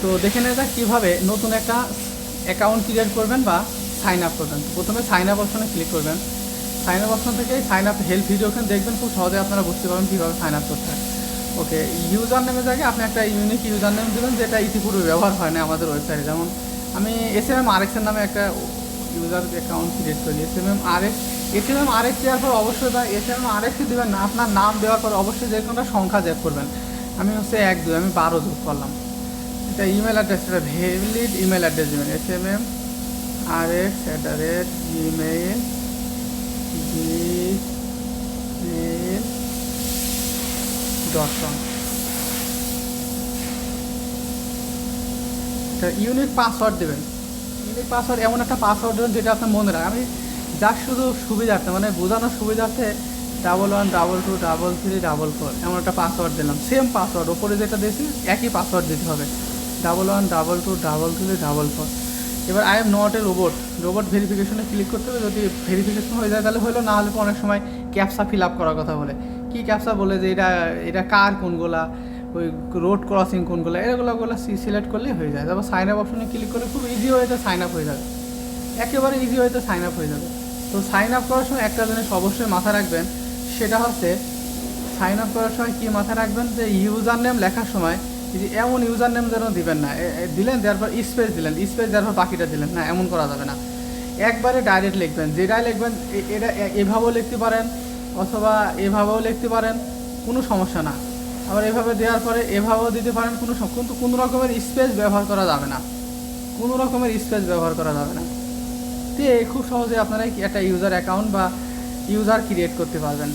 তো দেখে নেওয়া যাক কীভাবে নতুন একটা অ্যাকাউন্ট ক্রিয়েট করবেন বা সাইন আপ করবেন। প্রথমে সাইন আপ অপশনে ক্লিক করবেন। সাইন আপ অপশন থেকে সাইন আপ হেল্প ভিডিওখানে দেখবেন, খুব সহজে আপনারা বুঝতে পারবেন কীভাবে সাইন আপ করতে হয়। ওকে, ইউজার নেমে জায়গায় আপনি একটা ইউনিক ইউজার নেম দেবেন, যেটা ইতিপূর্বে ব্যবহার হয় না আমাদের ওয়েবসাইটে। যেমন আমি SMM-RX নামে একটা ইউজার অ্যাকাউন্ট ক্রিয়েট করি। SMM-RX দেওয়ার পর অবশ্যই বা SMM-RX দেবেন না, আপনার নাম দেওয়ার পর অবশ্যই যে কোনো সংখ্যা যোগ করবেন। আমি হচ্ছে 1 2 আমি 12 যোগ করলাম। এটা ইমেল অ্যাড্রেস, এটা ভ্যালিড ইমেল অ্যাড্রেস দেবেন, SMM-RX@gmail.com। এটা ইউনিক পাসওয়ার্ড দেবেন। ইউনিক পাসওয়ার্ড এমন একটা পাসওয়ার্ড দেবেন যেটা আপনার মনে রাখে। আমি যার শুধু সুবিধার্থে, মানে বোঝানোর সুবিধার্থে 11222344 এমন একটা পাসওয়ার্ড দিলাম। সেম পাসওয়ার্ড ওপরে যেটা দিয়েছি একই পাসওয়ার্ড দিতে হবে, 11222344। এবার I am not a robot ভেরিফিকেশনে ক্লিক করতে হবে। যদি ভেরিফিকেশন হয়ে যায় তাহলে হলো, না হলে অনেক সময় ক্যাপসা ফিল আপ করার কথা বলে। কি ক্যাপসা বলে যে এটা কার কোনগুলা, ওই রোড ক্রসিং কোনগুলো, এগুলো সিলেক্ট করলেই হয়ে যায়। তারপর সাইন আপ অপশনে ক্লিক করলে খুব ইজি ওয়েতে সাইন আপ হয়ে যাবে, একেবারে ইজি ওয়েতে সাইন আপ হয়ে যাবে। তো সাইন আপ করার সময় একটা জিনিস অবশ্যই মাথায় রাখবেন, সেটা হচ্ছে সাইন আপ করার সময় কী মাথায় রাখবেন, যে ইউজার নেম লেখার সময় যে এমন ইউজার নেম যেন দিবেন না, দিলেন দেওয়ার পর স্পেস দিলেন, স্পেস দেওয়ার পর বাকিটা দিলেন না, এমন করা যাবে না। একবারে ডাইরেক্ট লিখবেন, যেটাই লিখবেন এটা এভাবেও লিখতে পারেন অথবা এভাবেও লিখতে পারেন, কোনো সমস্যা না। আবার এভাবে দেওয়ার পরে এভাবেও দিতে পারেন, কিন্তু কোনো রকমের স্পেস ব্যবহার করা যাবে না, কোনো রকমের স্পেস ব্যবহার করা যাবে না। তো খুব সহজে আপনারা একটা ইউজার অ্যাকাউন্ট বা ইউজার ক্রিয়েট করতে পারবেন।